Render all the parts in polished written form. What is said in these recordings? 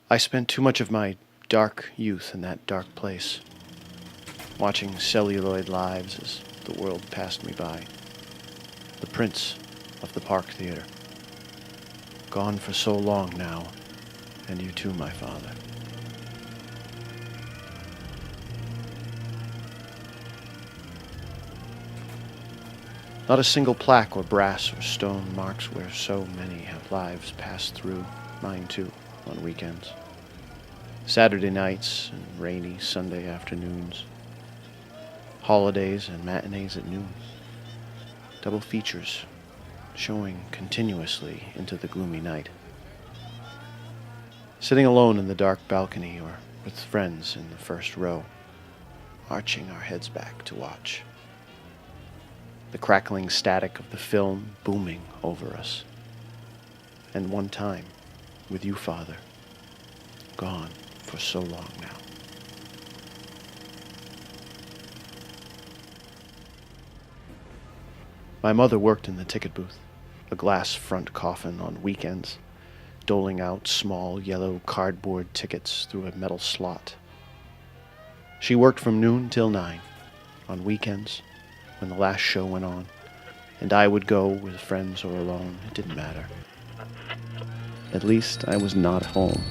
I spent too much of my dark youth in that dark place, watching celluloid lives as the world passed me by. The Prince of the Park Theater. Gone for so long now, and you too, my father. Not a single plaque or brass or stone marks where so many have lives passed through, mine too, on weekends. Saturday nights and rainy Sunday afternoons. Holidays and matinees at noon. Double features, showing continuously into the gloomy night. Sitting alone in the dark balcony or with friends in the first row, arching our heads back to watch. The crackling static of the film booming over us. And one time, with you, Father, gone for so long now. My mother worked in the ticket booth, a glass front coffin on weekends, doling out small yellow cardboard tickets through a metal slot. She worked from noon till 9, on weekends, when the last show went on, and I would go with friends or alone, it didn't matter. At least I was not home.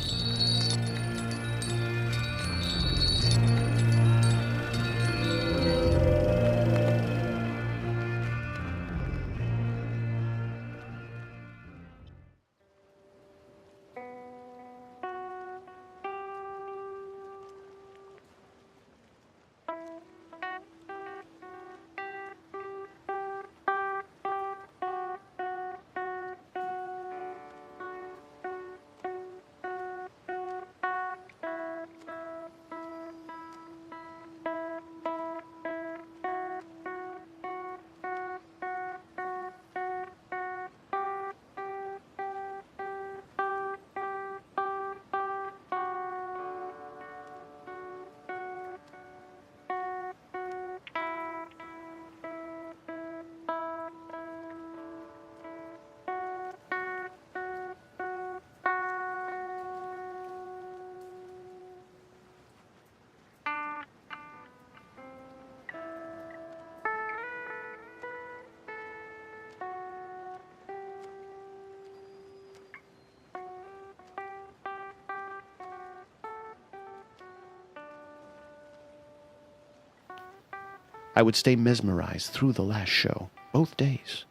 I would stay mesmerized through the last show, both days.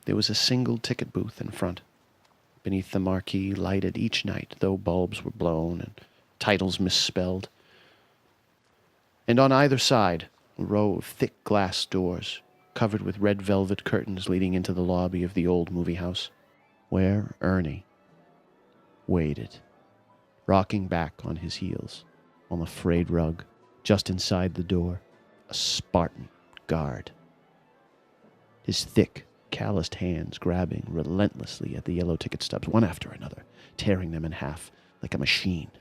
There was a single ticket booth in front, beneath the marquee, lighted each night, though bulbs were blown and titles misspelled. And on either side, a row of thick glass doors, covered with red velvet curtains leading into the lobby of the old movie house, where Ernie waited, rocking back on his heels, on the frayed rug, just inside the door. A Spartan guard. His thick, calloused hands grabbing relentlessly at the yellow ticket stubs, one after another, tearing them in half like a machine.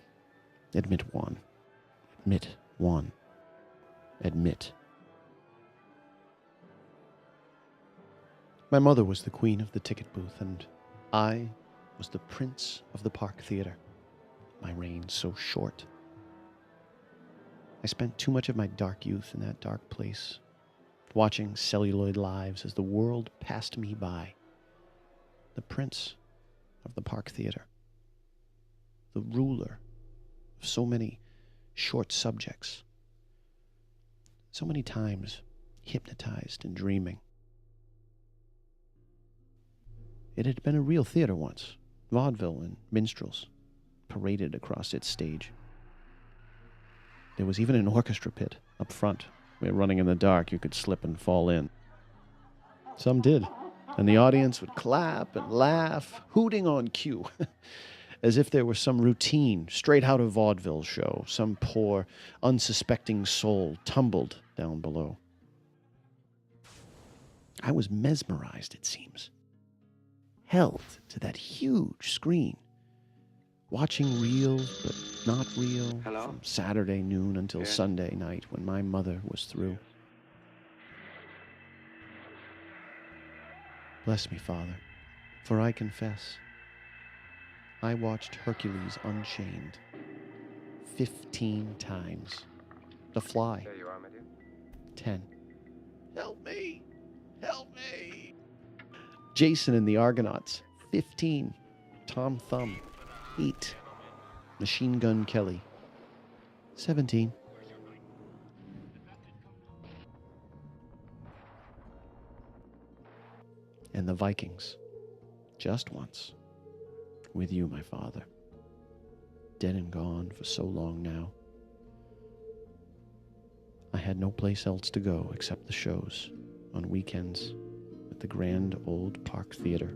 Admit one. Admit one. Admit. My mother was the queen of the ticket booth, and I was the prince of the Park Theater. My reign so short. I spent too much of my dark youth in that dark place, watching celluloid lives as the world passed me by. The prince of the Park Theater. The ruler of so many short subjects. So many times hypnotized and dreaming. It had been a real theater once. Vaudeville and minstrels paraded across its stage. There was even an orchestra pit up front, where running in the dark you could slip and fall in. Some did, and the audience would clap and laugh, hooting on cue, as if there were some routine straight out of vaudeville show, some poor, unsuspecting soul tumbled down below. I was mesmerized, it seems, held to that huge screen, watching real but not real. Hello? From Saturday noon until Sunday night when my mother was through. Bless me, Father, for I confess I watched Hercules Unchained 15 times. The Fly. There you are, my dear. 10. Help me! Help me! Jason and the Argonauts. 15. Tom Thumb. 8. Machine Gun Kelly. 17. And the Vikings. Just once. With you, my father. Dead and gone for so long now. I had no place else to go except the shows on weekends at the grand old Park Theater.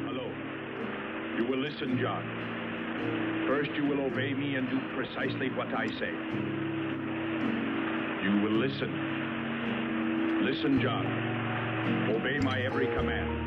Hello. You will listen, John. First, you will obey me and do precisely what I say. You will listen. Listen, John. Obey my every command.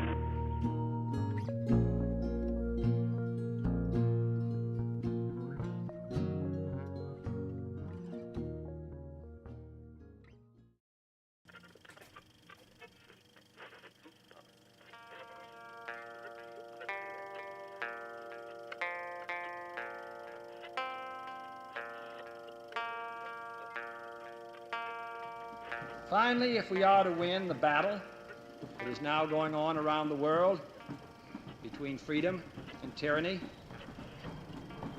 Finally, if we are to win the battle that is now going on around the world between freedom and tyranny,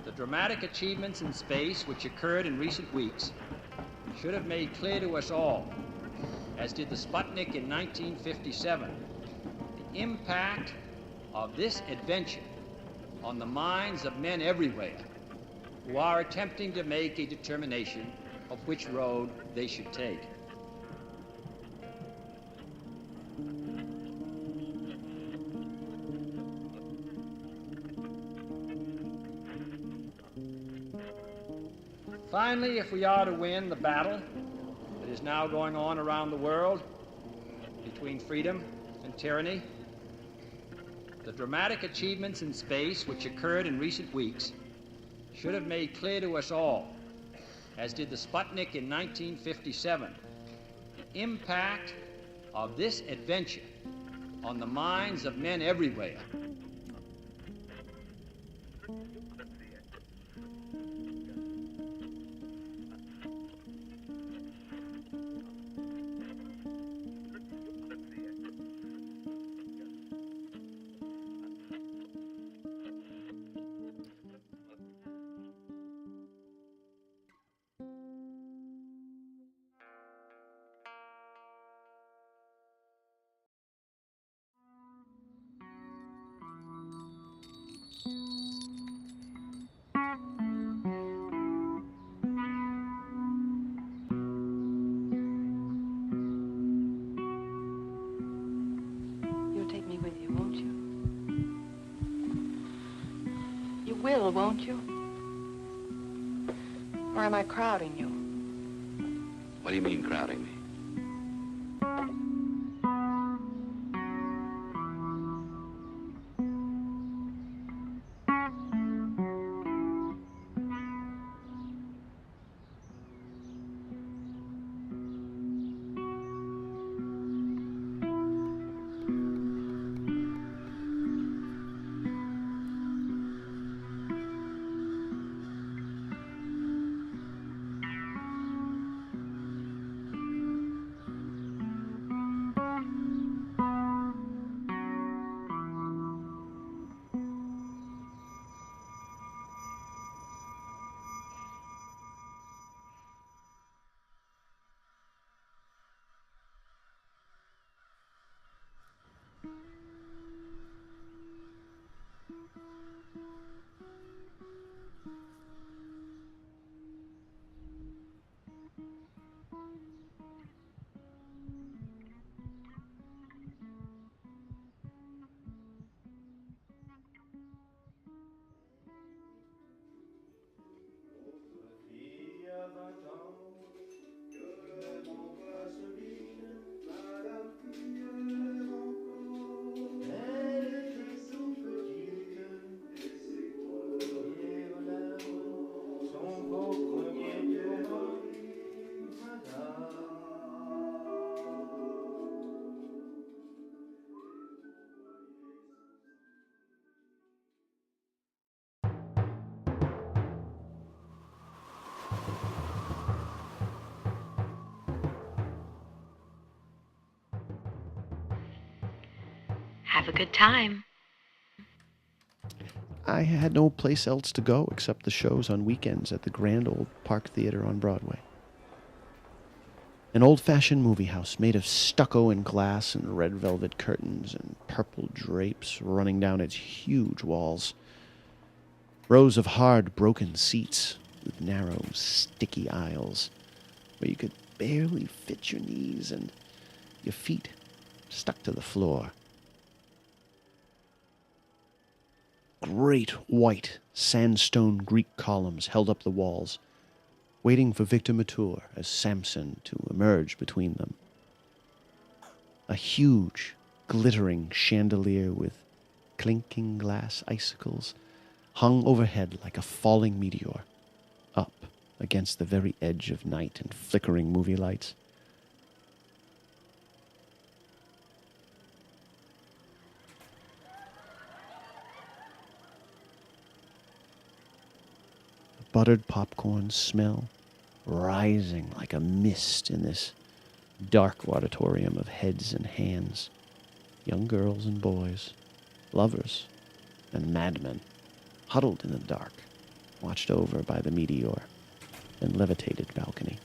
the dramatic achievements in space which occurred in recent weeks should have made clear to us all, as did the Sputnik in 1957, the impact of this adventure on the minds of men everywhere who are attempting to make a determination of which road they should take. Finally, if we are to win the battle that is now going on around the world between freedom and tyranny, the dramatic achievements in space which occurred in recent weeks should have made clear to us all, as did the Sputnik in 1957, the impact of this adventure on the minds of men everywhere. You'll take me with you, won't you? You will, won't you? Or am I crowding you? What do you mean, crowding me? Have a good time. I had no place else to go except the shows on weekends at the grand old Park Theater on Broadway. An old-fashioned movie house made of stucco and glass and red velvet curtains and purple drapes running down its huge walls. Rows of hard, broken seats with narrow, sticky aisles where you could barely fit your knees and your feet stuck to the floor. Great white sandstone Greek columns held up the walls, waiting for Victor Mature as Samson to emerge between them. A huge, glittering chandelier with clinking glass icicles hung overhead like a falling meteor, up against the very edge of night and flickering movie lights. Buttered popcorn smell rising like a mist in this dark auditorium of heads and hands, young girls and boys, lovers and madmen, huddled in the dark, watched over by the meteor and levitated balcony.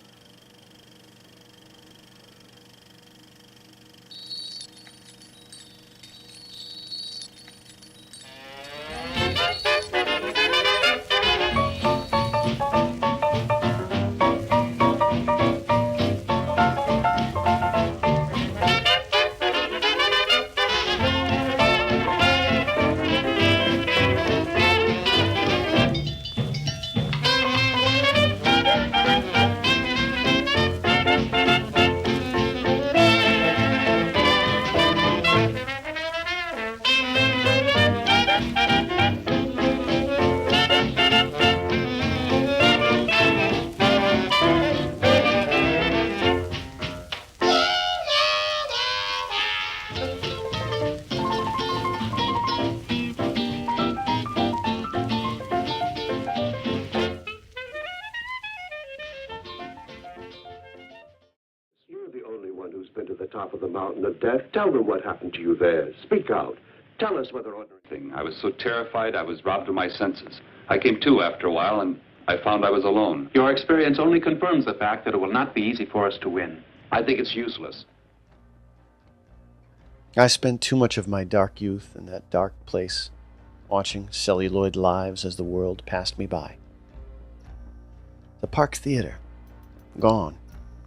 You're the only one who's been to the top of the mountain of death. Tell them what happened to you there. Speak out. Tell us whether ordinary... I was so terrified I was robbed of my senses. I came to after a while, and I found I was alone. Your experience only confirms the fact that it will not be easy for us to win. I think it's useless. I spent too much of my dark youth in that dark place, watching celluloid lives as the world passed me by. The Park Theater, gone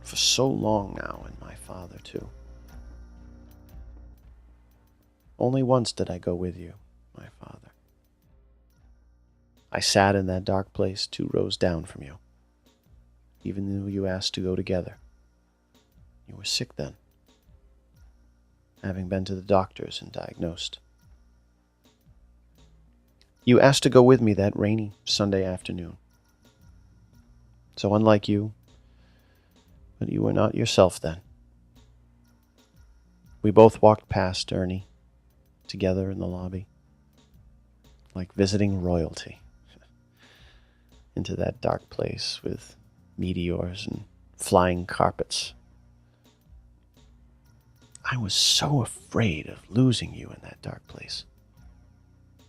for so long now, and my father too. Only once did I go with you, my father. I sat in that dark place 2 rows down from you, even though you asked to go together. You were sick then, having been to the doctors and diagnosed. You asked to go with me that rainy Sunday afternoon. So unlike you, but you were not yourself then. We both walked past Ernie, together in the lobby, like visiting royalty, into that dark place with meteors and flying carpets. I was so afraid of losing you in that dark place,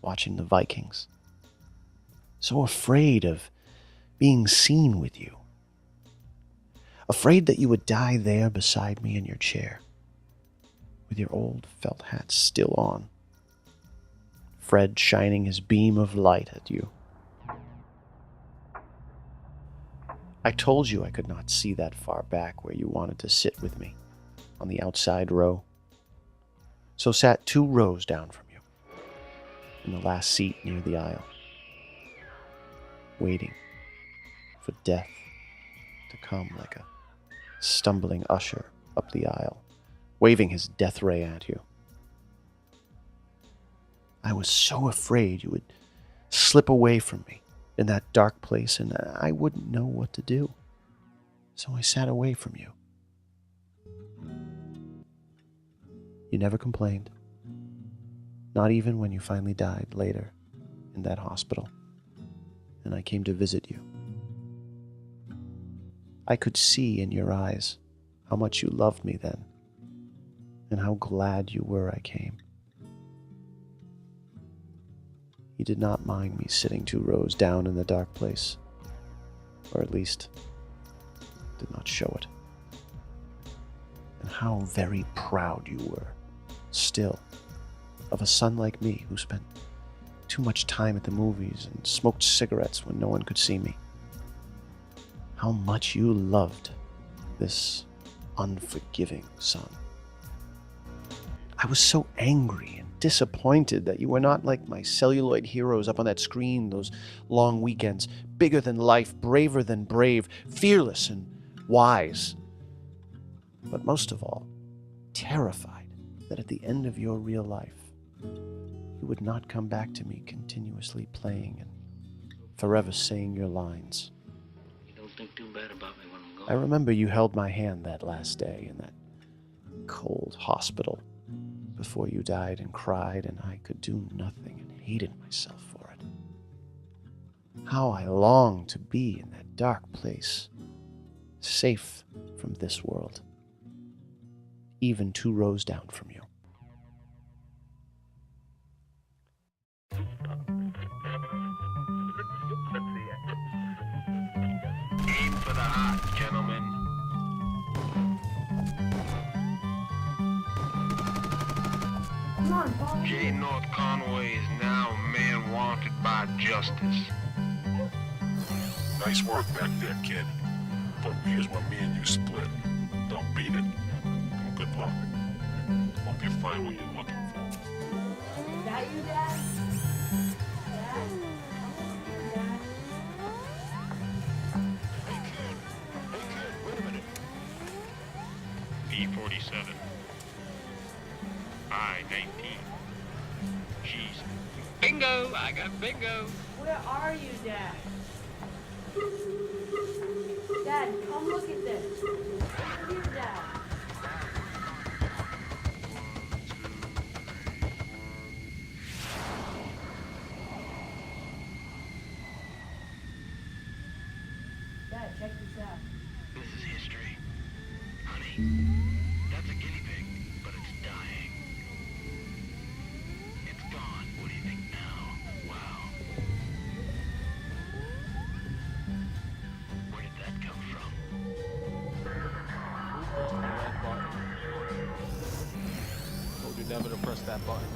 watching the Vikings. So afraid of being seen with you. Afraid that you would die there beside me in your chair, with your old felt hat still on, Fred shining his beam of light at you. I told you I could not see that far back where you wanted to sit with me, on the outside row, so sat 2 rows down from you, in the last seat near the aisle, waiting for death to come like a stumbling usher up the aisle, waving his death ray at you. I was so afraid you would slip away from me in that dark place and I wouldn't know what to do. So I sat away from you. You never complained, not even when you finally died later in that hospital, and I came to visit you. I could see in your eyes how much you loved me then, and how glad you were I came. He did not mind me sitting 2 rows down in the dark place, or at least did not show it. And how very proud you were, still, of a son like me who spent too much time at the movies and smoked cigarettes when no one could see me. How much you loved this unforgiving son. I was so angry and disappointed that you were not like my celluloid heroes up on that screen those long weekends, bigger than life, braver than brave, fearless and wise. But most of all, terrified that at the end of your real life, you would not come back to me continuously playing and forever saying your lines. You don't think too bad about me when I'm gone. I remember you held my hand that last day in that cold hospital before you died and cried, and I could do nothing and hated myself for it. How I longed to be in that dark place, safe from this world, even 2 rows down from you. Aim for the heart, gentlemen. Come on, Paul. J. North Conway is now a man wanted by justice. Nice work back there, kid. But here's where me and you split. Don't beat it. And good luck. Hope you find what you're looking for. Is that you, Dad? Dad? Dad? Wait a minute. B-47. I-19. Jeez. Bingo! I got bingo! Where are you, Dad? Dad, come look at this. Over here, Dad. Dad, check this out. This is history. Honey, that's a guinea pig, but it's dying. It's gone. What do you think now? Wow. Where did that come from? Told you never to press that button.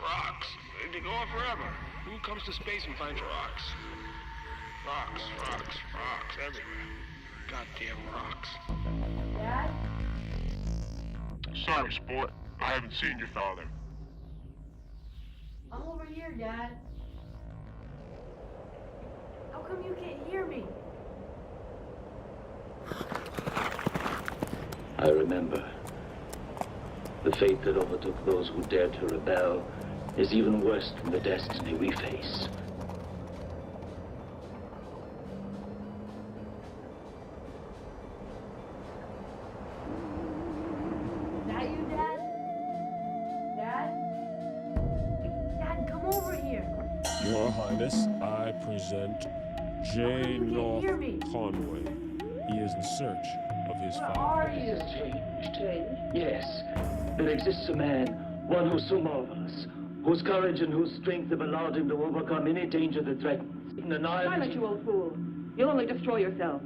Rocks. They go on forever. Who comes to space and finds rocks? Rocks, rocks, rocks everywhere. Goddamn rocks. Dad? Sorry, sport. I haven't seen your father. I'm over here, Dad. How come you can't hear me? I remember. The fate that overtook those who dared to rebel is even worse than the destiny we face. Is that you, Dad? Dad? Dad, come over here. Your Highness, I present J. You can't North hear me. Conway. He is in search of his Where father. are you? Changed? Yes. There exists a man, one who's so marvelous, whose courage and whose strength have allowed him to overcome any danger that threatens. Silence, you old fool. You'll only destroy yourself.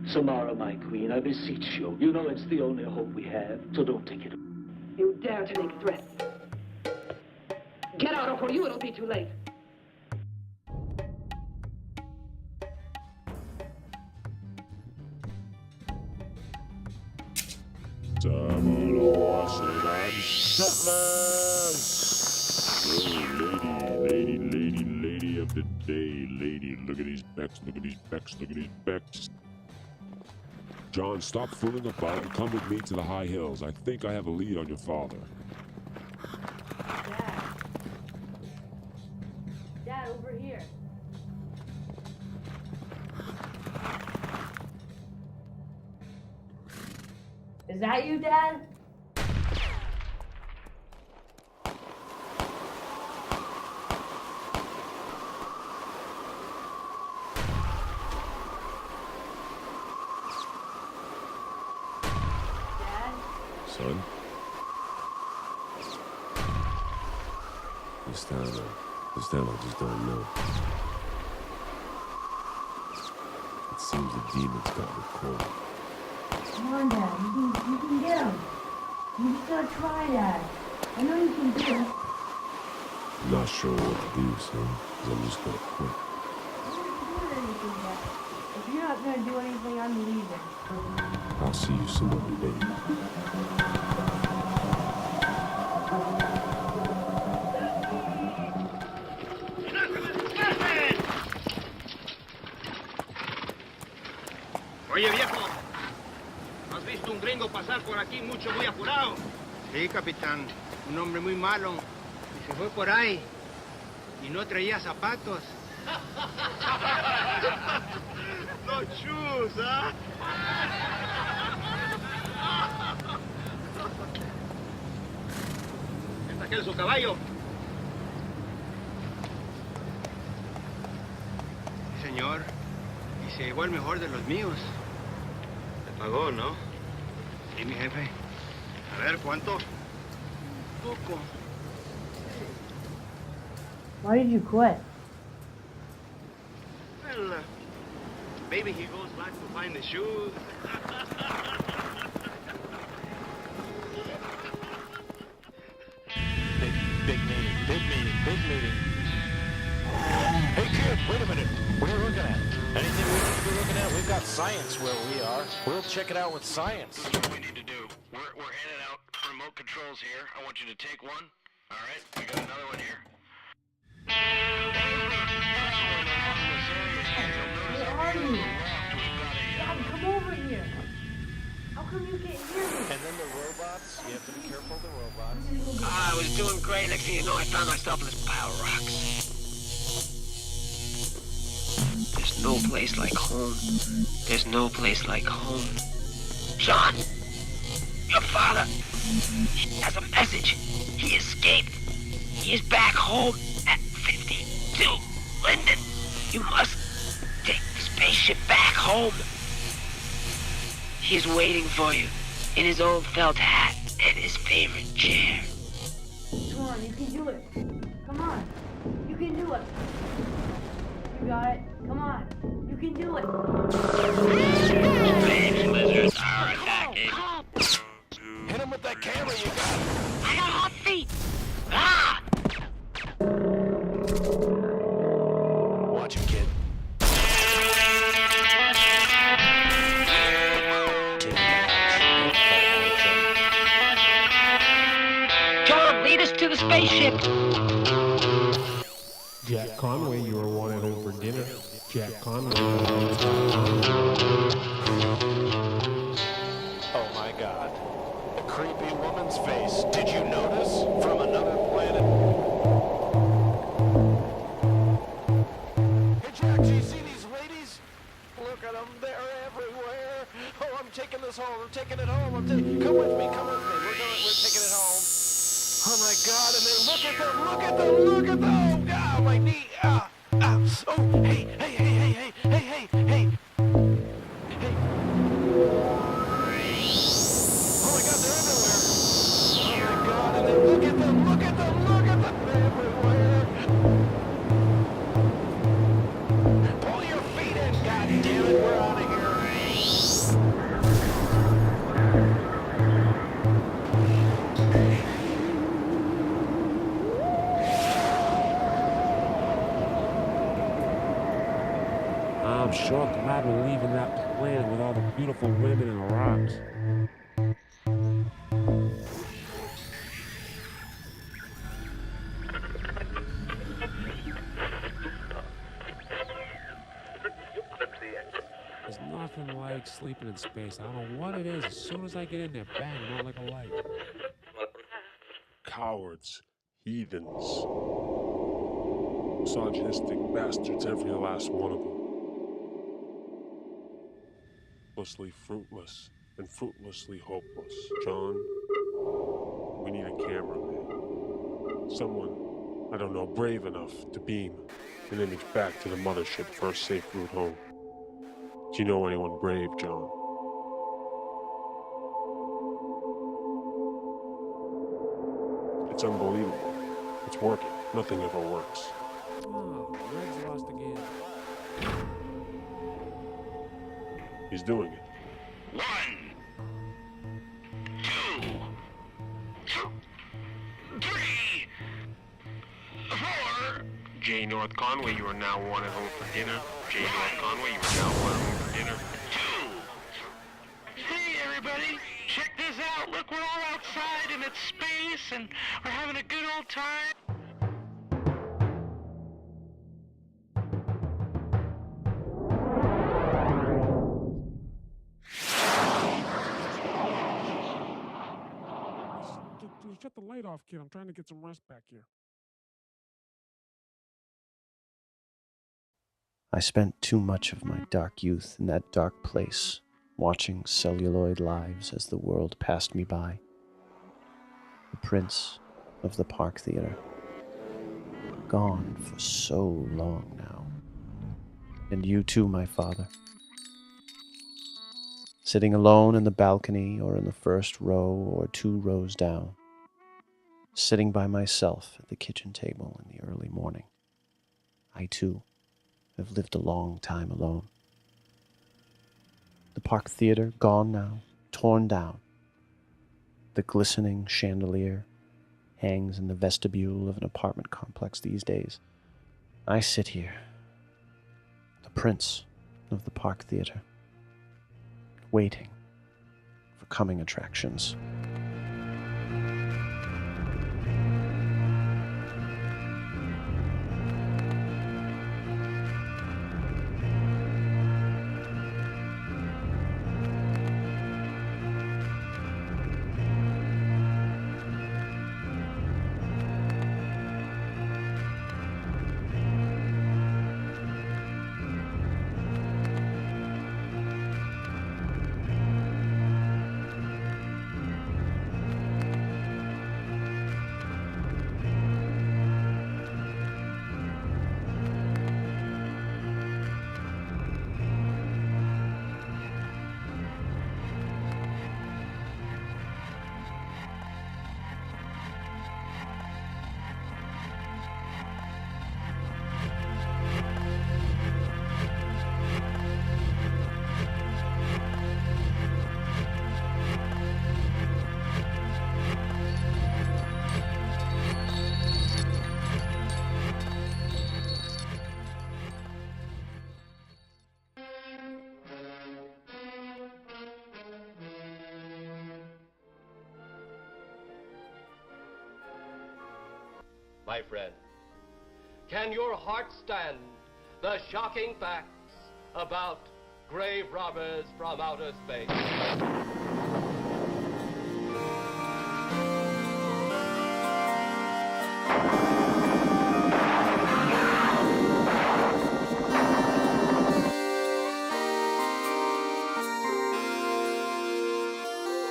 Samara, my queen, I beseech you. You know it's the only hope we have, so don't take it. You dare to make threats. Get out, or for you it'll be too late. Lady of the day, lady. Look at these becks, look at these becks, look at these becks. John, stop fooling about and come with me to the high hills. I think I have a lead on your father. Dad. Dad, over here. Is that you, Dad? Son? This time I just don't know. It seems the demons got me cornered. Come on, Dad. You can get him. You just gotta try, Dad. I know you can do it. I'm not sure what to do, son, 'cause I'm just gonna quit. I'm not doing anything, Dad. If you're not gonna do anything, I'm leaving. I'll see you some other day. Oye, viejo, ¿has visto un gringo pasar por aquí muy apurado? Sí, capitán. Un hombre muy malo. Y se fue por ahí. Y no traía zapatos. No shoes, ¿ah? ¿Es aquel su caballo? Sí, señor. Y se llevó el mejor de los míos. Te pagó, ¿no? Sí, mi jefe. A ver, ¿cuánto? Poco. Why did you quit? Well, maybe he goes back to find the shoes. Big meeting. Hey, kid, wait a minute. What are you looking at? Anything we need to be looking at? We've got science where we are. We'll check it out with science. This is what we need to do. We're handing out remote controls here. I want you to take one. All right? We got another one here. Where are you? Dad, come over here. How come you can't hear me? And then the robots. You have to be careful of the robots. I was doing great. Next thing you know, I found myself in this pile of rocks. There's no place like home. There's no place like home. John, your father, he has a message. He escaped. He is back home at 52 Linden. You must take the spaceship back home. He's waiting for you in his old felt hat and his favorite chair. Come on, you can do it. Come on. You can do it. You got it. Come on. You can do it. Strange lizards are attacking. Hit him with that camera you got. I got hot feet. Ah! Watch him, kid. John, lead us to the spaceship. Jack Conway, you were wanted over dinner. Jack Conway. Oh my God. A creepy woman's face. Did you notice? From another planet. Hey Jack, do you see these ladies? Look at them. They're everywhere. Oh, I'm taking this home. I'm taking it home. Come with me. We're taking it home. Oh my God, and then look at them. Oh, my knee. Oh, hey. Oh my God, they're everywhere. Oh my God, and then look at them. They're everywhere. Pull your feet in, God damn it, we're out of here. I'm sure glad we're leaving that planet with all the beautiful women and rocks. There's nothing like sleeping in space. I don't know what it is. As soon as I get in there, bang, not like a light. Cowards. Heathens. Misogynistic bastards, every last one of them. Mostly fruitless. and fruitlessly hopeless. John, we need a cameraman. Someone, I don't know, brave enough to beam an image back to the mothership for a safe route home. Do you know anyone brave, John? It's unbelievable. It's working. Nothing ever works. Oh, Red's lost again. He's doing it. 1, 2, 3, 4. J. North Conway, you are now wanted home for dinner. J. North Conway, you are now wanted home for dinner. 2. Hey, everybody. Check this out. Look, we're all outside and it's space and we're having a good old time. Shut the light off, kid. I'm trying to get some rest back here. I spent too much of my dark youth in that dark place, watching celluloid lives as the world passed me by. The prince of the Park Theater. Gone for so long now. And you too, my father. Sitting alone in the balcony or in the first row or 2 rows down. Sitting by myself at the kitchen table in the early morning. I too have lived a long time alone. The Park Theater gone now, torn down. The glistening chandelier hangs in the vestibule of an apartment complex these days. I sit here, the prince of the Park Theater, waiting for coming attractions. My friend, can your heart stand the shocking facts about grave robbers from outer space?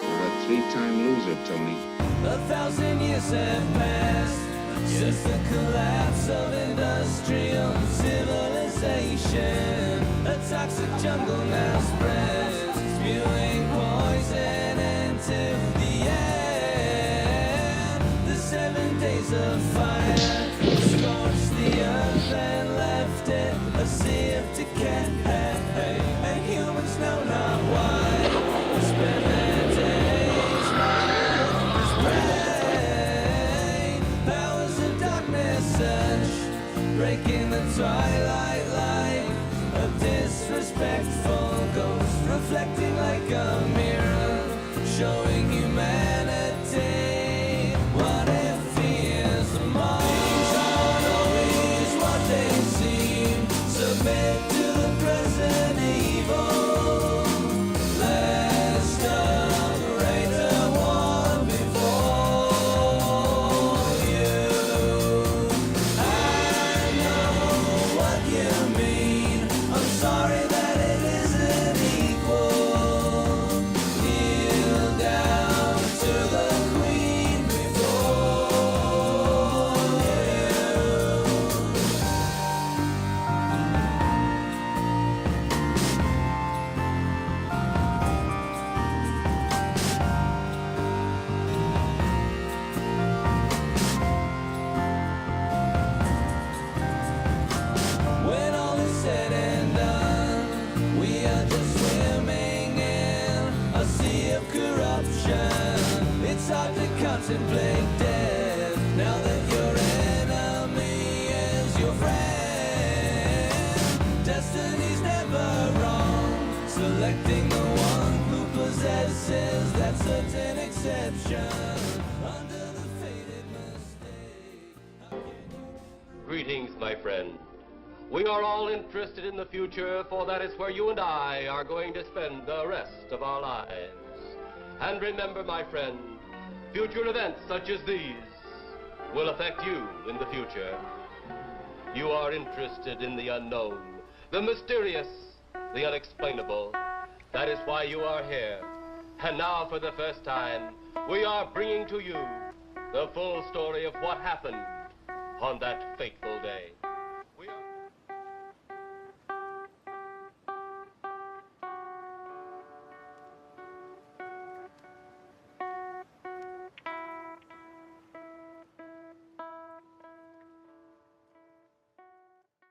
You're a 3-time loser, Tony. 1,000 years have passed since the collapse of industrial civilization. A toxic jungle now spreads, spewing poison into the air. The 7 days of fire scorched the earth and left it a sea of decay. And humans know not why we spend their days mired in spray. Powers of darkness search, breaking the twilight light of disrespectful ghosts, reflecting like a of corruption. It's hard to contemplate death now that your enemy is your friend. Destiny's never wrong, selecting the one who possesses that certain exception. Under the fated mistake. Greetings, my friend. We are all interested in the future, for that is where you and I are going to spend the rest of our lives. And remember, my friend, future events such as these will affect you in the future. You are interested in the unknown, the mysterious, the unexplainable. That is why you are here. And now, for the first time, we are bringing to you the full story of what happened on that fateful day.